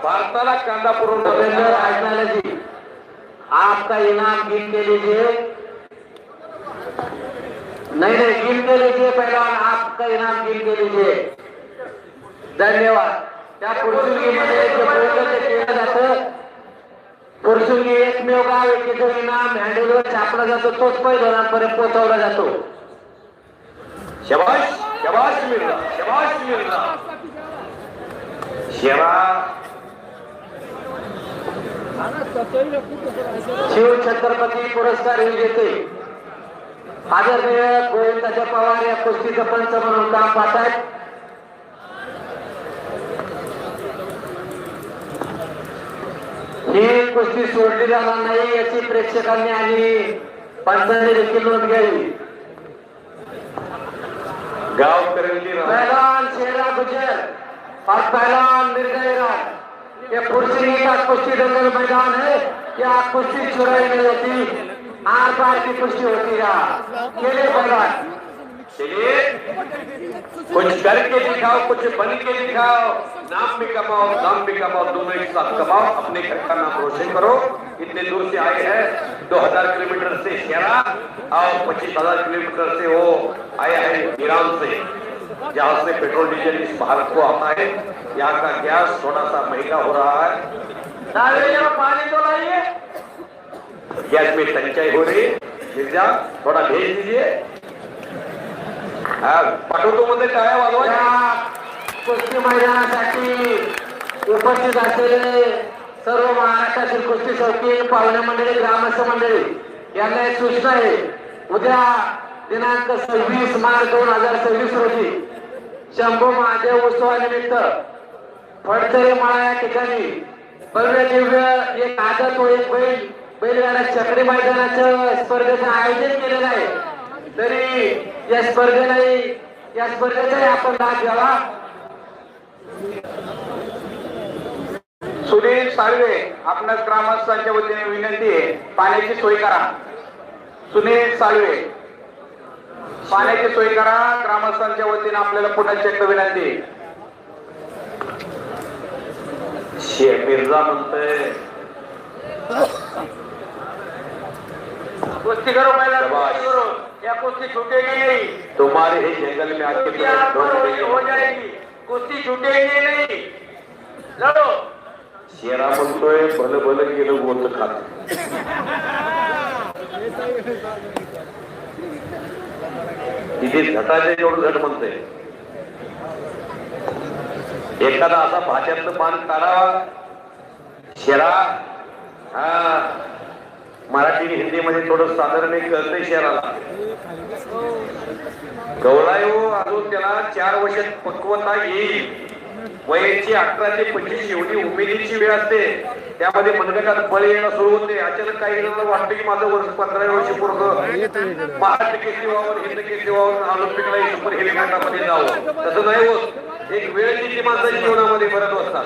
भारताला कांदा पुरवठा ऐकणारा जी आपका इनाम गिन के लीजिए नहीं गिन के लीजिए पहलवान आपका इनाम गिन के लीजिए धन्यवाद त्या पुरसुंगीमध्ये जे प्रयोजन केलं जातं पुरसुंगी एकमेव गाव आहे की जो इनाम हँडलवर छापला जातो तोच पैलवानांपर्यंत पोहोचवला जातो शाबाश शाबाश मिळला शाबाश मिळला शेवा शिव छत्रपती पुरस्कार विजेते आदरणीय गोविंदाच्या पवार या कुस्तीचं पंच म्हणून काम पाहतायत ही कुस्ती सोडली जाणार नाही याची प्रेक्षकांनी आणि पंचांनी देखील नोंद घ्यावी गाव करंजी पहलवान शेरा गुजर और पहलवान मिर्जा राज ये पुरसुंगी का कुश्ती दंगल मैदान है क्या कुश्ती छुड़ाई नहीं होती आर पार की कुश्ती होती रहा खेले पहलवान चलिए कुछ करके दिखाओ कुछ बन के दिखाओ नाम भी कमाओ नाम भी कमाओ दोनों एक साथ कमाओ अपने घर का नाम रोशन करो इतने दूर से आए हैं 2000 किलोमीटर से शेरा और 25,000 किलोमीटर से वो आए हैं ईरान से जहाँ से पेट्रोल डीजल इस भारत को आता है यहाँ का गैस थोड़ा सा महंगा हो रहा है पानी तो लाइए गैस में तंचाई हो रही मिर्जा थोड़ा भेज दीजिए पाठवतो मध्ये टाळ्या वाजवा कुस्ती मैदानासाठी उपस्थित असलेले सर्व महाराष्ट्रातील कुस्ती शौकीन पाहुणे मंडळी ग्रामस्थ मंडळी यांना एक सूचना आहे उद्या दिनांक 26 मार्च 2026 रोजी शंभू महादेव उत्सवानिमित्त फडतरे माळा या ठिकाणी भव्य दिव्य एक आदत व एक बैलगाडा चक्री मैदानाचं स्पर्धेचं आयोजन केलेलं आहे तरी या स्पर्धेचा आपण भाग घ्यावा सुनील साळवे आपल्या ग्रामस्थांच्या वतीने विनंती आहे पाण्याची सोय करा सुनील साळवे पाण्याची सोय करा ग्रामस्थांच्या वतीने आपल्याला पुन्हा चेक विनंती शेख मिर्झा म्हणतोय कुश्ती करो पहला या कुश्ती छूटेगी नहीं तुम्हारे ही जंगल में आके हो जाएगी कुश्ती छूटेगी नहीं लड़ो शेरा म्हणतोय भलं भलं गेलं गोत खात तिथे झटाचे एवढं झट म्हणतोय एखादा असा भाज्यातलं पान काढावा शेरा हा मराठी हिंदीमध्ये थोडं साधारण कळतंय शेराला गवळा येऊ अजून त्याला 4 वर्षात पक्वता येईल वयाची 18 ते 25 एवढी उमेदीची वेळ असते त्यामध्ये मनगटात बळ येणं सुरू होते अचानक काही जणांना वाटतं की माझं वर्ष 15 वर्ष पूर्ण महाराष्ट्र केसरी व्हावं हिंद केसरी व्हावं ऑलिम्पिकला सुपर हेवी गटामध्ये जावं तसं नाही होत एक वेळ जी माणसाच्या जीवनामध्ये भरत असतात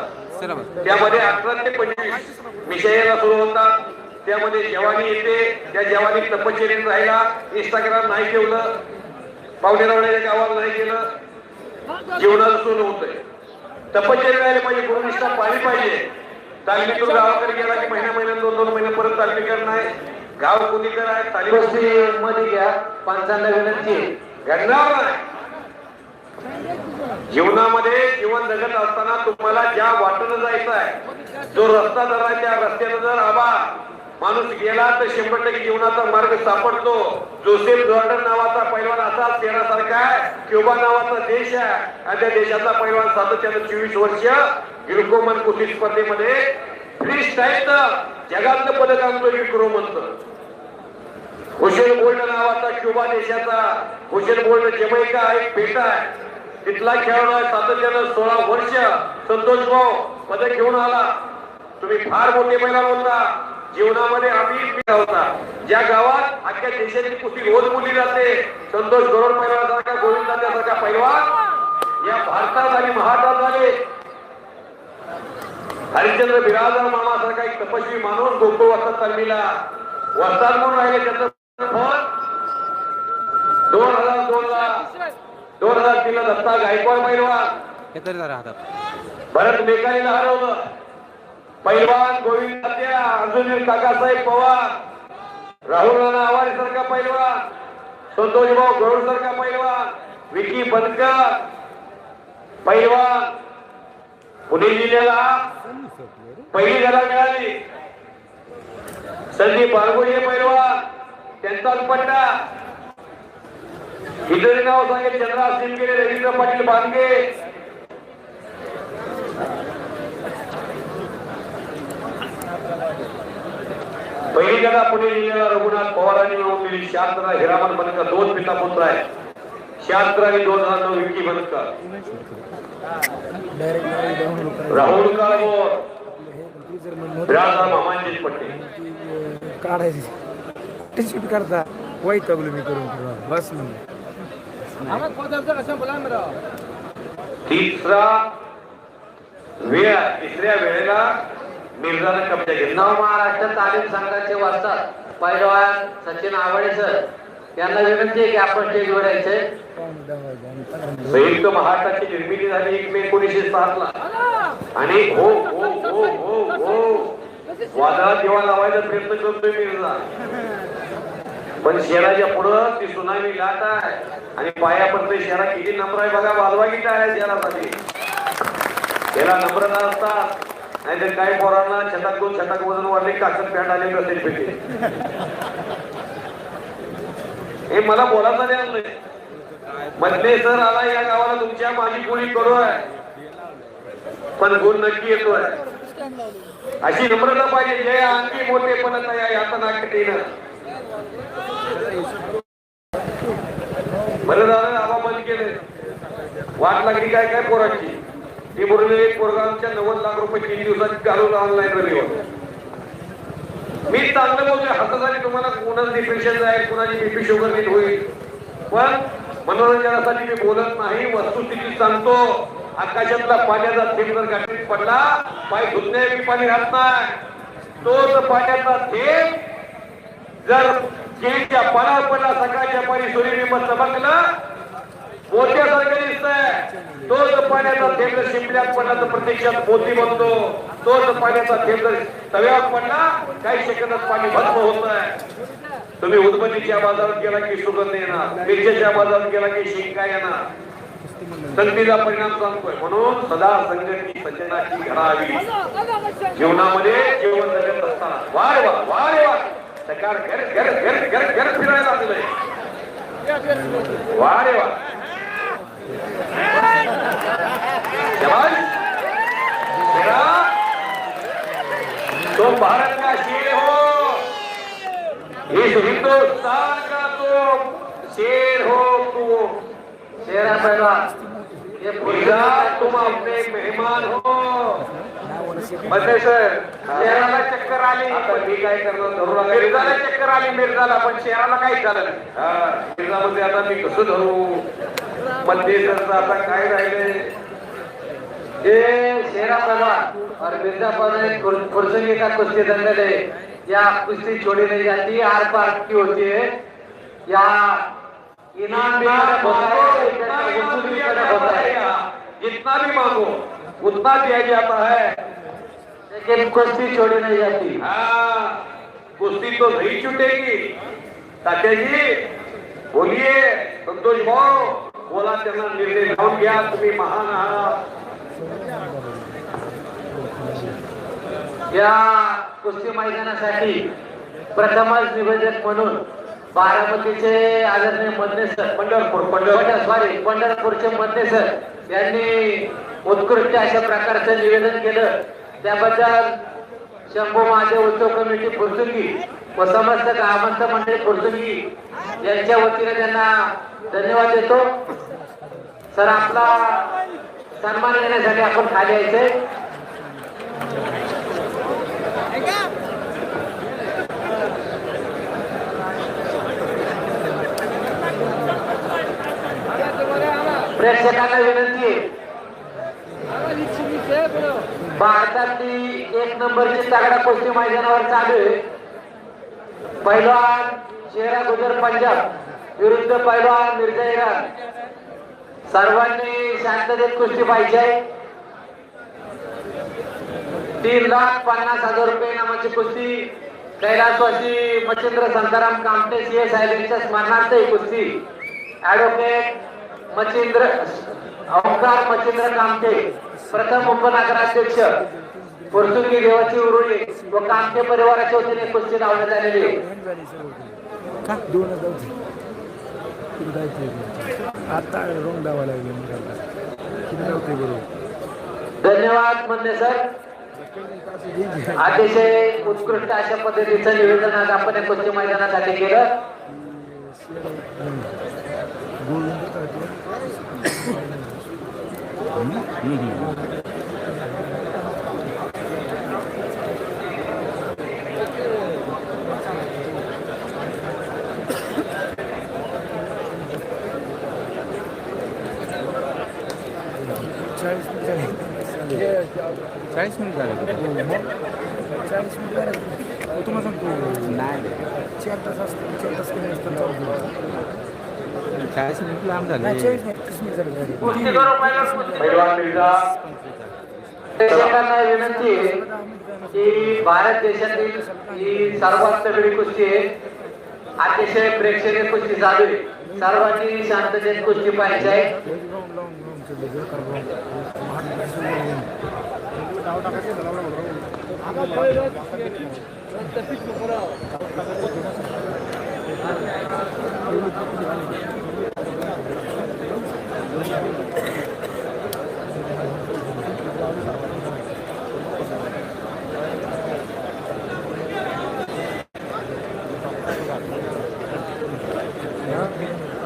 त्यामध्ये 18 ते 25 विषयाला सुरू होतात त्यामध्ये जवानी येते त्या जवानी तपश्चर्येत राहिला इंस्टाग्राम नाही ठेवलं पावणे रावण्याच्या गावाला नाही केलं जीवनाला सुरू होतंय तपश्चर्या राहिले पाहिजे गुरुनिष्ठा पाहिली पाहिजे तालमीतून गावाकडे गेला की महिन्यात 2 महिने परत तालमीकर नाही गाव कुणीकर आहे तालीम मध्ये घ्या पंचांना विनंती घडणार नाही जीवनामध्ये जीवन जगत असताना तुम्हाला ज्या वाटेनं जायचं आहे जो रस्ता जर आहे त्या रस्त्यानं जर आबा माणूस गेला तर 100% जीवनाचा मार्ग सापडतो जोसेफ जॉर्डन नावाचा पैलवान असा तेरासारखा आहे क्युबा नावाचा देश आहे आणि त्या देशाचा पैलवान सातत्यानं 24 वर्ष गिरकोमन कुस्ती स्पर्धेमध्ये फ्री स्टाईलचं जगातलं पदक आणतो विक्रो म्हणतं हुसेन बोल्ट नावाचा क्युबा देशाचा हुसेन बोल्ट जमैका एक बेटा आहे तिथला खेळाडू सातत्यानं 16 वर्ष संतोष भाऊ पदक घेऊन आला तुम्ही फार मोठे पैलवान होता जीवनामध्ये आम्ही होता ज्या गावात अख्ख्या देशाची कुस्ती रोज बोलली जाते संतोष गरोड पैलवानासारखा गोविंदासारखा पैलवान या भारतात आणि महाराष्ट्रात आले हरिश्चंद्र बिराजदार मामासारखा एक तपस्वी माणूस गोकुळ वस्ताद तालमीला वस्ताद म्हणून राहिले त्याचं फळ 2002 ला 2003 ला दत्ता गायकवाड पैलवान भरत मेकानीला हरवलं. पैलवान गोविंद तात्या, अर्जुन काकासाहेब पवार, राहुल राणा आवारे सारखा पैलवान, संतोषभाऊ गौड सारखा पैलवान, विकी बनकर पैलवान. पुणे जिल्ह्याला पहिली जगा मिळाली. संदीप बारगोळे पैलवान, त्यांचाच पट्टा. इतर नाव सांगे चंद्रा सिंगे, रवींद्र पाटील बांगे. पहिली जगा पुणे जिल्ह्याला रघुनाथ पवारांनी मिळवून दिली. शास्त्रा हिरामन बनकर, 2 पिता पुत्र आहे. शास्त्र आणि 2009 विकी बनकर. राहुल काळभोर, राजा मामांजी पटेल. काढायची टिशूट करता वाईट मी करून बस म्हणजे तिसऱ्या वेळेला मिर्झाने कब्जा घेतला. नव महाराष्ट्र तालीम संघाचे वाचतात पैलवान सचिन आवाडे सर यांना विनंती आहे की आपण स्टेजवर यायचे. संयुक्त महाराष्ट्राची निर्मिती झाली 1 मे 1907 ला. आणि हो हो हो हो हो वादळात जेव्हा लावायचा प्रयत्न करतोय मिर्झा, पण शहराच्या पुढं ती सुनामी लाट आहे आणि पायापर्यंत शहरा किती नम्र आहे बघा. वाजवा किती आहे शहरासाठी. त्याला नम्रता असतात. नाहीतर काही पोरांना छटाक 2 छटाक वजन वाढले, काकत पॅन्ट आले असेल पेटे. हे मला बोलायचं नाही. मधले सर आला या गावाला तुमच्या माझी कोणी करू आहे, पण गुण नक्की येतोय. अशी नम्रता पाहिजे. जय आणखी मोठेपणा या यातना कठीण. बरं झालं आबा बंद केले. वाट लागली काय काय पोरांची. ती बोलले एक पोरगा आमच्या 90 लाख रुपये 3 दिवसात घालून ऑनलाईन रविवार. मी चांगलं बोलतोय. हसत तुम्हाला कोणाचं डिप्रेशन जाईल, कोणाची बीपी शुगर नीट होईल, पण मनोरंजनासाठी मी बोलत नाही. वस्तुस्थिती सांगतो. आकाशातला पाण्याचा थेंब जर गाठीत पडला, पाय धुतण्याची पाणी राहत नाही. तोच पाण्याचा थेंब जर केळीच्या पानावर पडला, सकाळच्या पाणी सूर्यबिंब चमकलं, मोत्यासारखं दिसतंय. तोच पाण्याचा थेंब जर शिंपल्यात पडला तर प्रत्यक्षात मोती बनतो. तोच पाण्याचा थेंब जर तव्यावर पडला, काही सेकंदात पाणी भस्म होत आहे. तुम्ही उदबत्तीच्या बाजारात गेला की सुगंध येणार, मिरच्याच्या बाजारात गेला की शिंका येणार. संगतीचा परिणाम सांगतोय. म्हणून सदा संगती सज्जनाची घडावी. जीवनामध्ये जीवन जगत असताना वारे वा वारे वा सकाळ घर घर घर घर घर फिरायला लागलंय. वारे वा तुम भारत का शेर हो, इस हिंदुस्तान का तुम शेर हो. तुम शेरा पैलवान ये तुम अपने मेहमान हो. सर शहराला चक्कर आली. आता मी काय करणार, मिर्झाला चक्कर आली. मिर्झाला पण शहराला काही झालं नाही. मिर्झामध्ये आता मी कसं धरू. मध्ये सरचं आता काय राहिले. ये शेरा पैलवान और मिर्जा पैलवान कुर्सी का कुश्ती दंगल है. या कुश्ती छोड़ी नहीं जाती, आर पार की होती है. या इनाम भी होता है, जितना भी मांगो उतना दिया जाता है, लेकिन कुश्ती छोड़ी नहीं जाती. हाँ, कुश्ती तो नहीं छूटेगी. तात्या जी बोलिए. संतोष भाऊ बोला. त्यांना निर्णय लावून घ्या. तुम्ही महान आहात. या कुस्ती मैदानासाठी प्रथमच निवेदक म्हणून बारामतीचे आदरणीय मदने सर, पंढरपूरचे मदने सर यांनी उत्कृष्ट अशा प्रकारचं निवेदन केलं. त्याबद्दल शंभू महादेव उत्सव कमिटी फुरसुंगी व समस्त ग्रामस्थ मंडळी फुरसुंगी यांच्या वतीने त्यांना धन्यवाद देतो. सर आपला सन्मान घेण्यासाठी आपण खाली यायचंय. प्रेक्षकांना विनंती आहे. भारतातली 1 नंबरची तगडा कुस्ती मैदानावर चालू आहे. पैलवान शेरा गुजर पंजाब विरुद्ध पैलवान मिर्झा इराण. सर्वांनी शांततेत कुस्ती पाहिजे. 3,50,000 रुपये नामाची कुस्ती कैलासवासी मच्छिंद्र संताराम कामटे सीए साहेबांच्या स्मरणार्थ ही कुस्ती ऍडव्होकेट मच्छिंद्र ओंकार मच्छिंद्र कामटे प्रथम उपनगराध्यक्ष पोर्तुगी देवाची उरुळी व कामटे परिवाराच्या वतीने कुस्ती लावण्यात आलेली आहे. का दोनच जाऊ किती जायचं आता रोंग दावा लागले किती नव्हते बरोबर. धन्यवाद म्हणणे सर. अतिशय उत्कृष्ट अशा पद्धतीचं निवेदन आज आपण या कुस्ती मैदानासाठी केलं. चाळीस मिनिट झाले 40 मिनिट झाले तुम्हाला सांगतो नाही 4 तास असतं 4 तास केले असतं 40 मिनिट लांब झाले 40 मिनिट झाले. प्रेक्षकांना विनंती आहे की भारत देशातील ही सर्वात तगडी कुस्ती आहे. अतिशय प्रेक्षणीय कुस्ती चालू आहे. सर्वांनी शांततेत कुस्ती पाहायची आहे.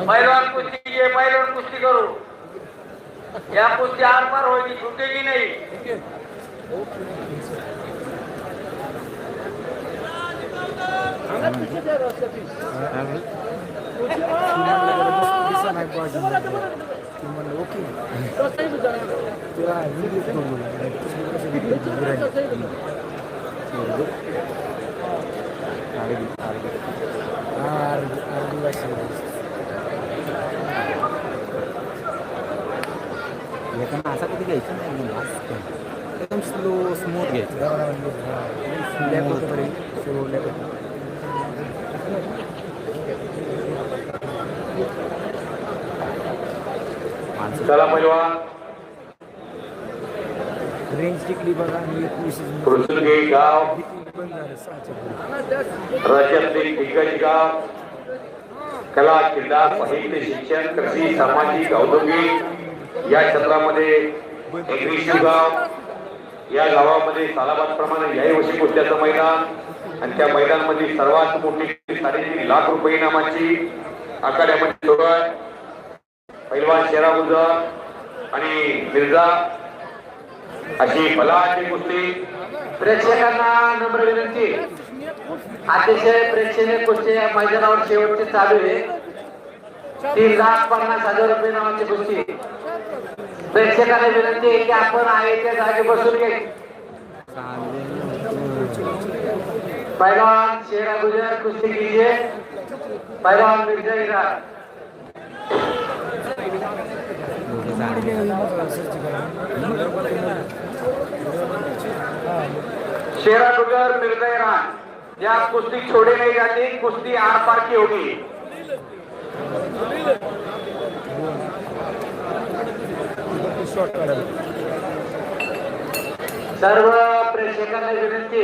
पैलवान कुस्ती कीजिए, पैलवान कुस्ती करो. या कुस्ती आर पार होगी, छूटेगी नहीं. असा कधी घ्यायचं नाही एकदम स्लो स्मूथ घ्यायचं चला पैलवान रेंज टिकली बघा आणि 21 पृथ्वी गाव राज्यातील दिग्गज गाव कला क्रीडा साहित्य शिक्षण कृषी सामाजिक औद्योगिक या क्षेत्रामध्ये एक गाव या गावामध्ये सालाबादप्रमाणे याही वर्षी कुस्त्याचं मैदान आणि त्या मैदानामध्ये सर्वात मोठी 3.5 लाख रुपये इनामाची आखाड्यामध्ये सुरू आहे. पैलवान शेरा गुजर आणि मिर्झा अशी बलाची कुस्ती. प्रेक्षकांना नम्र विनंती अतिशय प्रेक्षणीय कुस्ती या मैदानावर शेवटची चालू आहे. 3,50,000 रुपये नावाची कुस्ती. प्रेक्षकांना विनंती आहे की आपण आहे त्या जागी बसून घे. पहलवान शेरा गुजर कुस्ती कीजिए. पहलवान मिर्जा इरार. शेरा गुजर मिर्जा ईरान या कुश्ती छोड़ी नहीं जाती, कुश्ती आर पार की होगी. सर्व प्रेक्षकांना विनंती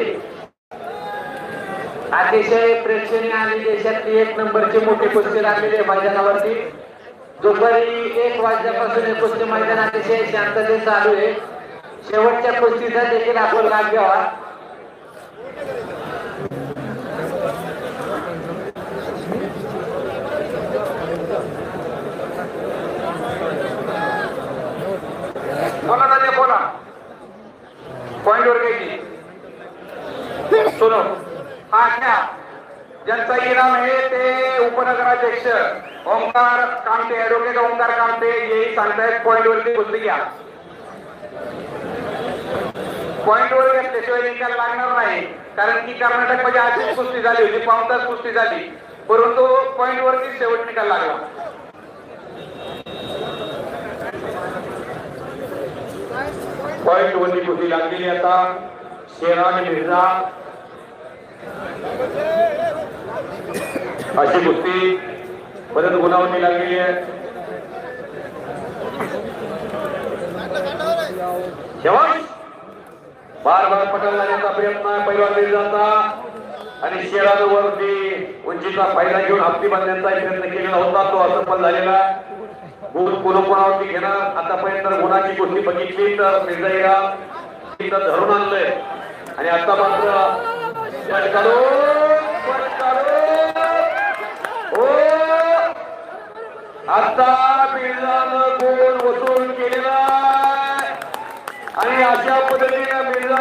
अतिशय प्रेक्षणीय आणि देशातली 1 नंबरची मोठी कुस्ती लागलेली आहे मैदानावरती. दुपारी 1 वाजल्यापासून हे कुस्ती मैदान अतिशय शांततेत चालू आहे. शेवटच्या कुस्तीचा देखील आपण लाभ घ्यावा. बोला दादा बोला. पॉइंट वर घ्यायची. सुनो हा घ्या. ज्यांचा इनाम आहे ते उपनगराध्यक्ष ओंकार कामटे ऍडव्होकेट ओंकार कामटे हेही सांगतायत पॉइंट वरती कुस्ती घ्या. पॉइंट वर घेतल्याशिवाय निकाल लागणार नाही. कारण की कर्नाटक मध्ये आजची कुस्ती झाली होती, 5 तास कुस्ती झाली, परंतु पॉइंट वरती शेवट निकाल लागला. पॉइंट वरती कुस्ती लागलेली आता शेरा आणि मिर्झा अशी कुस्ती परत गुणावरती लागलेली आहे. शेवट बार बार पटल लागण्याचा प्रयत्न आहे पैलवान मिर्झाचा आणि शेरावरती उंचीचा फायदा घेऊन हप्ती बांधण्याचा प्रयत्न केलेला होता, तो असफल झालेला. गुण कोणावरती घेणार आतापर्यंत गुणाची गोष्टी बघितली तर मिर्झा इथं धरून आणलंय आणि आता मात्र आता मिर्झानं गोल वसूल केलेला आणि अशा पद्धतीने मिर्झा